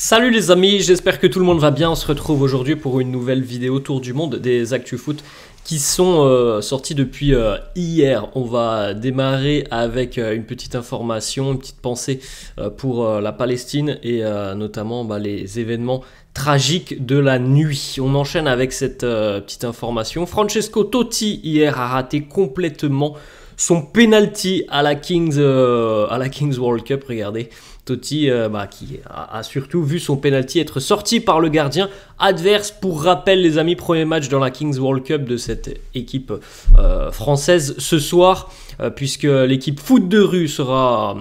Salut les amis, j'espère que tout le monde va bien. On se retrouve aujourd'hui pour une nouvelle vidéo tour du monde des actus foot qui sont sortis depuis hier. On va démarrer avec une petite information, une petite pensée pour la Palestine et notamment les événements tragiques de la nuit. On enchaîne avec cette petite information. Francesco Totti hier a raté complètement son penalty à la Kings World Cup. Regardez, Totti qui a surtout vu son penalty être sorti par le gardien adverse. Pour rappel les amis, premier match dans la Kings World Cup de cette équipe française ce soir, puisque l'équipe foot de rue sera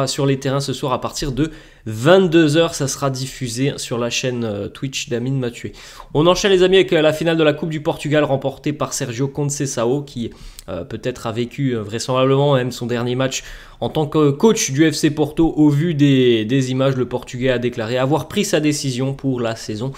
sur les terrains ce soir à partir de 22h. Ça sera diffusé sur la chaîne Twitch d'Amine Mathieu. On enchaîne les amis avec la finale de la Coupe du Portugal remportée par Sergio Conceição, qui peut-être a vécu vraisemblablement même son dernier match en tant que coach du FC Porto. Au vu des images, le Portugais a déclaré avoir pris sa décision pour la saison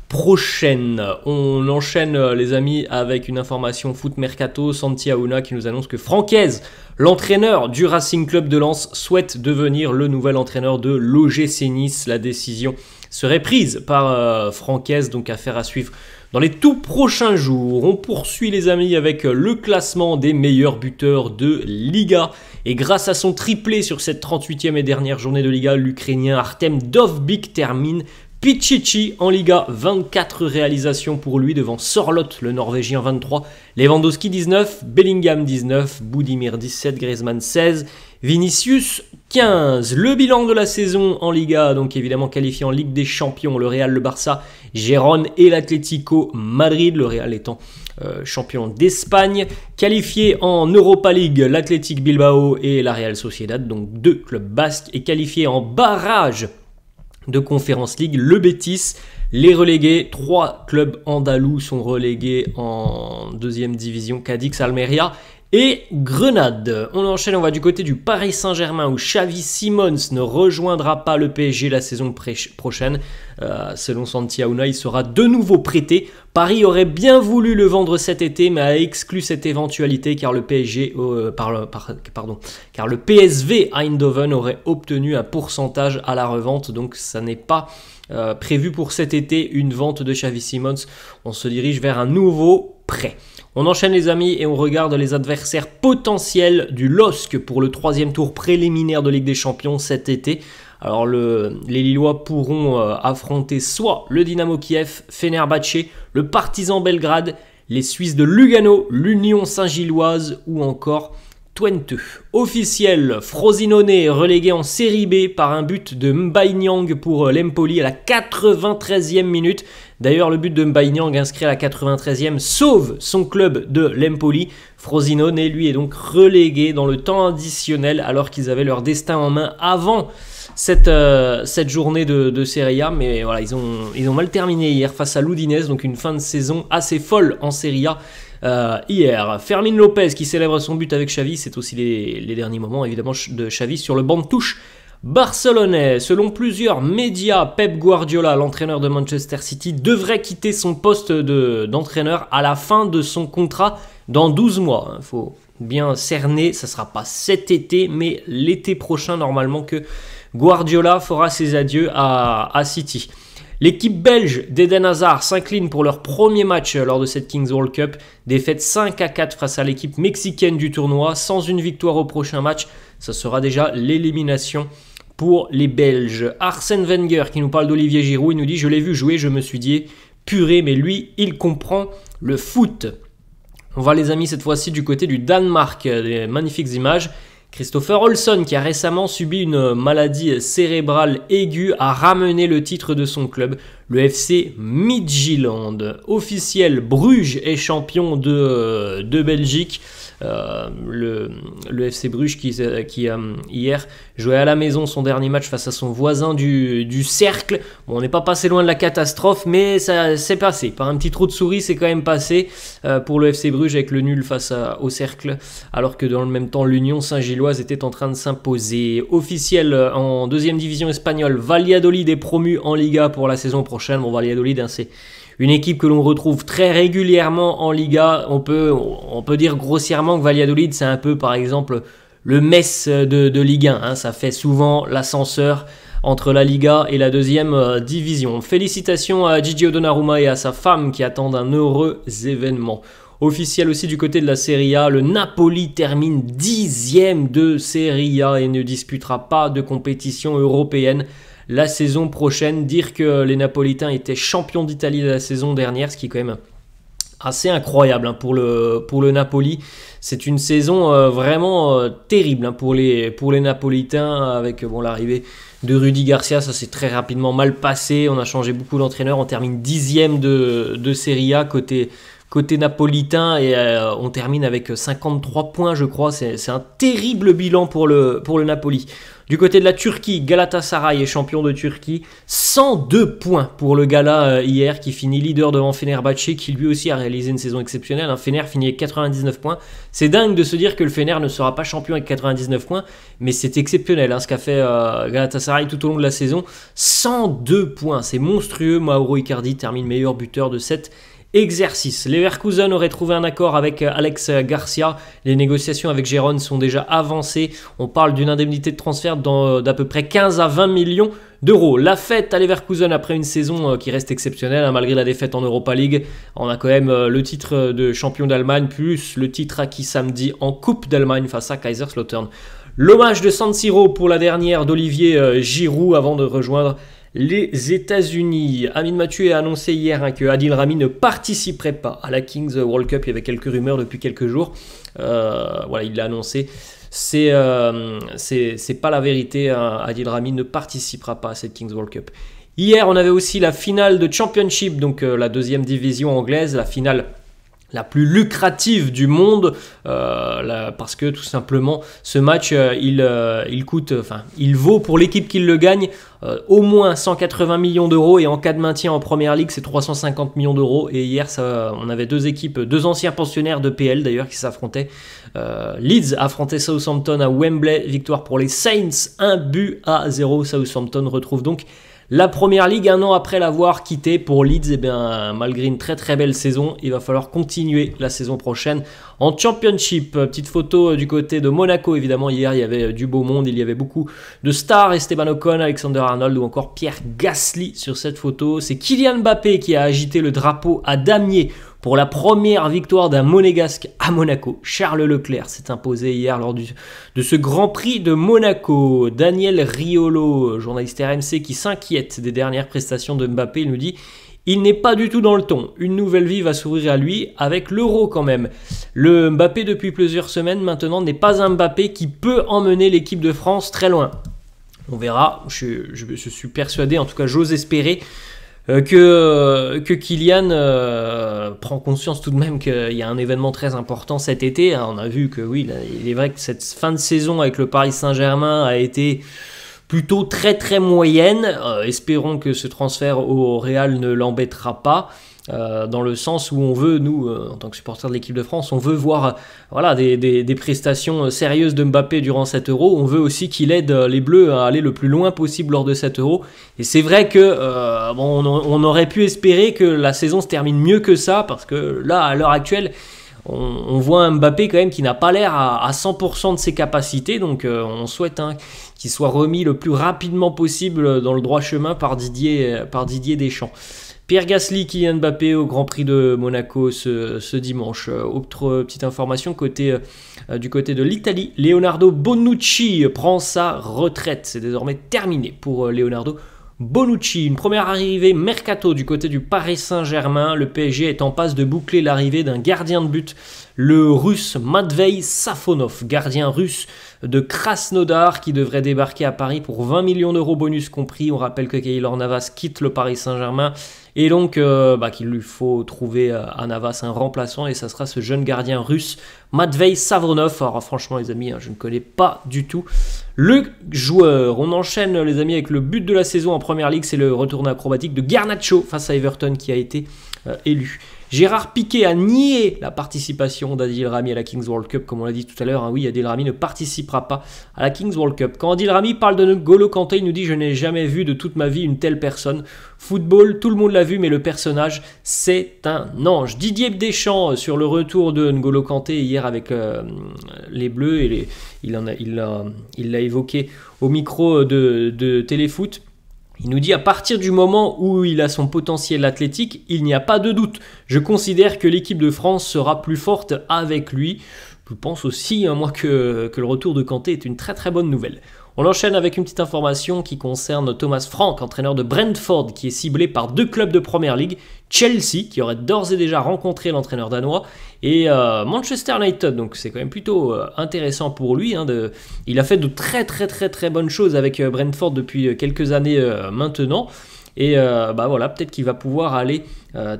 prochaine. On enchaîne les amis avec une information foot mercato. Santi Aouna qui nous annonce que Francaise, l'entraîneur du Racing Club de Lens, souhaite devenir le nouvel entraîneur de l'OGC Nice. La décision serait prise par Francaise, donc affaire à suivre dans les tout prochains jours. On poursuit les amis avec le classement des meilleurs buteurs de Liga. Et grâce à son triplé sur cette 38e et dernière journée de Liga, l'Ukrainien Artem Dovbyk termine Pichichi en Liga. 24 réalisations pour lui devant Sorloth, le Norvégien 23, Lewandowski 19, Bellingham 19, Budimir 17, Griezmann 16, Vinicius 15. Le bilan de la saison en Liga, donc évidemment qualifié en Ligue des Champions, le Real, le Barça, Gérone et l'Atlético Madrid, le Real étant champion d'Espagne. Qualifié en Europa League, l'Athletic Bilbao et la Real Sociedad, donc deux clubs basques, et qualifié en barrage de Conference League, le Betis. Les relégués, 3 clubs andalous sont relégués en deuxième division, Cadix, Almeria et Grenade. On enchaîne, on va du côté du Paris Saint-Germain où Xavi Simons ne rejoindra pas le PSG la saison prochaine. Selon Santi Aouna, il sera de nouveau prêté. Paris aurait bien voulu le vendre cet été, mais a exclu cette éventualité car le PSV Eindhoven aurait obtenu un pourcentage à la revente. Donc ça n'est pas prévu pour cet été une vente de Xavi Simons. On se dirige vers un nouveau prêt. On enchaîne les amis et on regarde les adversaires potentiels du LOSC pour le 3e tour préliminaire de Ligue des Champions cet été. Alors les Lillois pourront affronter soit le Dynamo Kiev, Fenerbahçe, le Partizan Belgrade, les Suisses de Lugano, l'Union Saint-Gilloise ou encore Twente. Officiel, Frosinone relégué en Série B par un but de Mbaye pour l'Empoli à la 93e minute. D'ailleurs, le but de Mbaye inscrit à la 93e sauve son club de l'Empoli. Frosinone, lui, est donc relégué dans le temps additionnel alors qu'ils avaient leur destin en main avant cette journée de Serie A. Mais voilà, ils ont mal terminé hier face à l'Udinese, donc une fin de saison assez folle en Serie A. Hier, Fermin Lopez qui célèbre son but avec Xavi, c'est aussi les derniers moments évidemment de Xavi sur le banc de touche barcelonais. Selon plusieurs médias, Pep Guardiola, l'entraîneur de Manchester City, devrait quitter son poste d'entraîneur à la fin de son contrat dans 12 mois. Il faut bien cerner, ça ne sera pas cet été, mais l'été prochain normalement que Guardiola fera ses adieux à City. L'équipe belge d'Eden Hazard s'incline pour leur premier match lors de cette Kings World Cup. Défaite 5-4 face à l'équipe mexicaine du tournoi. Sans une victoire au prochain match, ça sera déjà l'élimination pour les Belges. Arsène Wenger qui nous parle d'Olivier Giroud, il nous dit « Je l'ai vu jouer, je me suis dit purée, mais lui, il comprend le foot ». On va les amis cette fois-ci du côté du Danemark, des magnifiques images. Christopher Olsson, qui a récemment subi une maladie cérébrale aiguë, a ramené le titre de son club, le FC Midtjylland. Officiel, Bruges est champion de Belgique. Le FC Bruges qui hier jouait à la maison son dernier match face à son voisin du cercle. Bon, on n'est pas passé loin de la catastrophe, mais ça s'est passé. Par un petit trou de souris, c'est quand même passé pour le FC Bruges avec le nul face au cercle, alors que dans le même temps, l'Union Saint-Gilloise était en train de s'imposer. Officiel en deuxième division espagnole, Valladolid est promu en Liga pour la saison prochaine. Bon, Valladolid, hein, c'est une équipe que l'on retrouve très régulièrement en Liga. On peut dire grossièrement que Valladolid, c'est un peu, par exemple, le Metz de Ligue 1. Hein. Ça fait souvent l'ascenseur entre la Liga et la deuxième division. Félicitations à Gigi Donnarumma et à sa femme qui attendent un heureux événement. Officiel aussi du côté de la Serie A, le Napoli termine 10e de Serie A et ne disputera pas de compétition européenne la saison prochaine. Dire que les Napolitains étaient champions d'Italie la saison dernière, ce qui est quand même assez incroyable pour le Napoli. C'est une saison vraiment terrible pour les Napolitains avec l'arrivée de Rudy Garcia. Ça s'est très rapidement mal passé. On a changé beaucoup d'entraîneurs. On termine 10e de Serie A côté napolitain et on termine avec 53 points, je crois. C'est un terrible bilan pour le Napoli. Du côté de la Turquie, Galatasaray est champion de Turquie. 102 points pour le Gala hier, qui finit leader devant Fenerbahçe, qui lui aussi a réalisé une saison exceptionnelle. Fener finit avec 99 points. C'est dingue de se dire que le Fener ne sera pas champion avec 99 points, mais c'est exceptionnel ce qu'a fait Galatasaray tout au long de la saison. 102 points, c'est monstrueux. Mauro Icardi termine meilleur buteur de cette exercice. Leverkusen aurait trouvé un accord avec Alex Garcia. Les négociations avec Gérone sont déjà avancées. On parle d'une indemnité de transfert d'à peu près 15 à 20 millions d'euros. La fête à Leverkusen après une saison qui reste exceptionnelle, malgré la défaite en Europa League. On a quand même le titre de champion d'Allemagne, plus le titre acquis samedi en Coupe d'Allemagne face à Kaiserslautern. L'hommage de San Siro pour la dernière d'Olivier Giroud avant de rejoindre les États-Unis. Amin Mathieu a annoncé hier que Adil Rami ne participerait pas à la Kings World Cup. Il y avait quelques rumeurs depuis quelques jours. Il l'a annoncé. C'est pas la vérité. Adil Rami ne participera pas à cette Kings World Cup. Hier, on avait aussi la finale de Championship, donc la deuxième division anglaise, la finale la plus lucrative du monde, parce que tout simplement ce match il vaut pour l'équipe qui le gagne au moins 180 millions d'euros, et en cas de maintien en première ligue c'est 350 millions d'euros. Et hier on avait deux anciens pensionnaires de PL d'ailleurs qui s'affrontaient. Leeds affrontait Southampton à Wembley, victoire pour les Saints, 1-0. Southampton retrouve donc la première ligue un an après l'avoir quitté. Pour Leeds, malgré une très très belle saison, il va falloir continuer la saison prochaine en Championship. Petite photo du côté de Monaco, évidemment. Hier, il y avait du beau monde, il y avait beaucoup de stars. Esteban Ocon, Alexander Arnold ou encore Pierre Gasly sur cette photo. C'est Kylian Mbappé qui a agité le drapeau à damier pour la première victoire d'un Monégasque à Monaco. Charles Leclerc s'est imposé hier lors de ce Grand Prix de Monaco. Daniel Riolo, journaliste RMC, qui s'inquiète des dernières prestations de Mbappé, il nous dit « Il n'est pas du tout dans le ton. Une nouvelle vie va s'ouvrir à lui avec l'Euro quand même. » Le Mbappé depuis plusieurs semaines maintenant n'est pas un Mbappé qui peut emmener l'équipe de France très loin. On verra, je suis persuadé, en tout cas j'ose espérer, que Kylian prend conscience tout de même qu'il y a un événement très important cet été. On a vu que oui, il est vrai que cette fin de saison avec le Paris Saint-Germain a été plutôt très très moyenne. Espérons que ce transfert au Real ne l'embêtera pas. Dans le sens où on veut, nous, en tant que supporters de l'équipe de France, on veut voir des prestations sérieuses de Mbappé durant cet Euro. On veut aussi qu'il aide les Bleus à aller le plus loin possible lors de cet Euro. Et c'est vrai que on aurait pu espérer que la saison se termine mieux que ça, parce que là, à l'heure actuelle, on voit un Mbappé quand même qui n'a pas l'air à 100% de ses capacités. Donc on souhaite qu'il soit remis le plus rapidement possible dans le droit chemin par Didier Deschamps. Pierre Gasly, Kylian Mbappé au Grand Prix de Monaco ce dimanche. Autre petite information du côté de l'Italie, Leonardo Bonucci prend sa retraite. C'est désormais terminé pour Leonardo Bonucci. Une première arrivée mercato du côté du Paris Saint-Germain. Le PSG est en passe de boucler l'arrivée d'un gardien de but, le russe Matvei Safonov, gardien russe de Krasnodar, qui devrait débarquer à Paris pour 20 millions d'euros bonus compris. On rappelle que Keylor Navas quitte le Paris Saint-Germain et donc qu'il lui faut trouver à Navas un remplaçant, et ça sera ce jeune gardien russe Matvei Safonov. Alors franchement les amis, je ne connais pas du tout le joueur. On enchaîne les amis avec le but de la saison en première ligue, c'est le retour acrobatique de Garnacho face à Everton qui a été élu. Gérard Piquet a nié la participation d'Adil Rami à la Kings World Cup, comme on l'a dit tout à l'heure. Hein, oui, Adil Rami ne participera pas à la Kings World Cup. Quand Adil Rami parle de N'Golo Kanté, il nous dit « Je n'ai jamais vu de toute ma vie une telle personne. Football, tout le monde l'a vu, mais le personnage, c'est un ange. » Didier Deschamps sur le retour de N'Golo Kanté hier avec les Bleus, et il l'a évoqué au micro de Téléfoot. Il nous dit à partir du moment où il a son potentiel athlétique, il n'y a pas de doute. Je considère que l'équipe de France sera plus forte avec lui. Je pense aussi, moi, que le retour de Kanté est une très très bonne nouvelle. On enchaîne avec une petite information qui concerne Thomas Frank, entraîneur de Brentford, qui est ciblé par 2 clubs de Premier League, Chelsea, qui aurait d'ores et déjà rencontré l'entraîneur danois, et Manchester United. Donc c'est quand même plutôt intéressant pour lui. Il a fait de très bonnes choses avec Brentford depuis quelques années maintenant. Et voilà, peut-être qu'il va pouvoir aller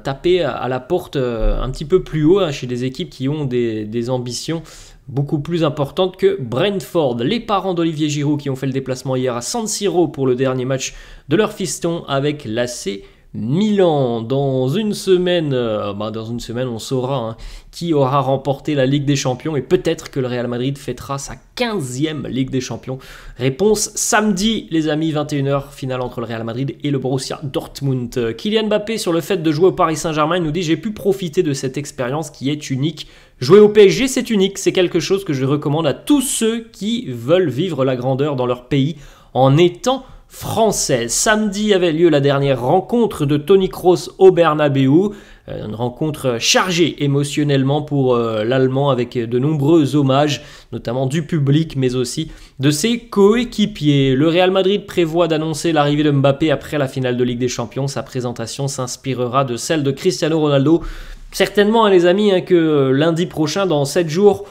taper à la porte un petit peu plus haut chez des équipes qui ont des ambitions beaucoup plus importante que Brentford. Les parents d'Olivier Giroud qui ont fait le déplacement hier à San Siro pour le dernier match de leur fiston avec l'AC Milan. Dans une semaine, on saura qui aura remporté la Ligue des Champions, et peut-être que le Real Madrid fêtera sa 15e Ligue des Champions. Réponse samedi, les amis, 21h, finale entre le Real Madrid et le Borussia Dortmund. Kylian Mbappé, sur le fait de jouer au Paris Saint-Germain, il nous dit « J'ai pu profiter de cette expérience qui est unique. Jouer au PSG, c'est unique. C'est quelque chose que je recommande à tous ceux qui veulent vivre la grandeur dans leur pays en étant français. » Samedi avait lieu la dernière rencontre de Toni Kroos au Bernabeu. Une rencontre chargée émotionnellement pour l'Allemand, avec de nombreux hommages, notamment du public, mais aussi de ses coéquipiers. Le Real Madrid prévoit d'annoncer l'arrivée de Mbappé après la finale de Ligue des Champions. Sa présentation s'inspirera de celle de Cristiano Ronaldo. Certainement, les amis, que lundi prochain, dans 7 jours,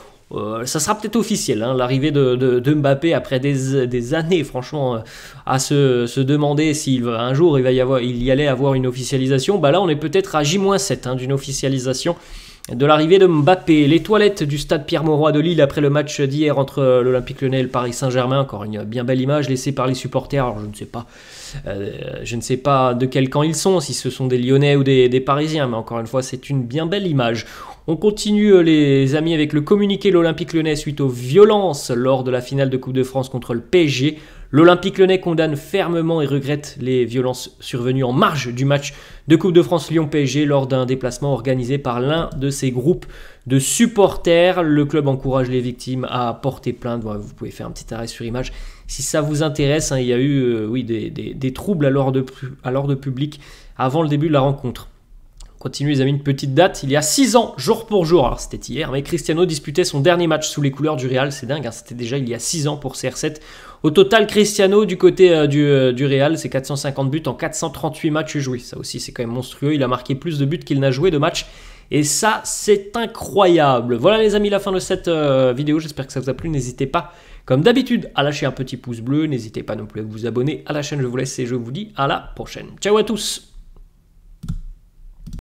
ça sera peut-être officiel, l'arrivée de Mbappé après des années, franchement, à se demander si un jour il y allait avoir une officialisation. Là, on est peut-être à J-7 d'une officialisation de l'arrivée de Mbappé. Les toilettes du stade Pierre-Mauroy de Lille après le match d'hier entre l'Olympique Lyonnais et le Paris Saint-Germain. Encore une bien belle image laissée par les supporters. Alors, je ne sais pas de quel camp ils sont, si ce sont des Lyonnais ou des Parisiens, mais encore une fois, c'est une bien belle image. On continue, les amis, avec le communiqué de l'Olympique Lyonnais suite aux violences lors de la finale de Coupe de France contre le PSG. L'Olympique Lyonnais condamne fermement et regrette les violences survenues en marge du match de Coupe de France Lyon-PSG lors d'un déplacement organisé par l'un de ses groupes de supporters. Le club encourage les victimes à porter plainte. Vous pouvez faire un petit arrêt sur image si ça vous intéresse. Il y a eu des troubles à l'ordre public avant le début de la rencontre. Continue, les amis, une petite date. Il y a 6 ans, jour pour jour, alors c'était hier, mais Cristiano disputait son dernier match sous les couleurs du Real. C'est dingue, c'était déjà il y a 6 ans pour CR7. Au total, Cristiano, du côté du Real, c'est 450 buts en 438 matchs joués. Ça aussi, c'est quand même monstrueux. Il a marqué plus de buts qu'il n'a joué de matchs. Et ça, c'est incroyable. Voilà, les amis, la fin de cette vidéo. J'espère que ça vous a plu. N'hésitez pas, comme d'habitude, à lâcher un petit pouce bleu. N'hésitez pas non plus à vous abonner à la chaîne. Je vous laisse et je vous dis à la prochaine. Ciao à tous!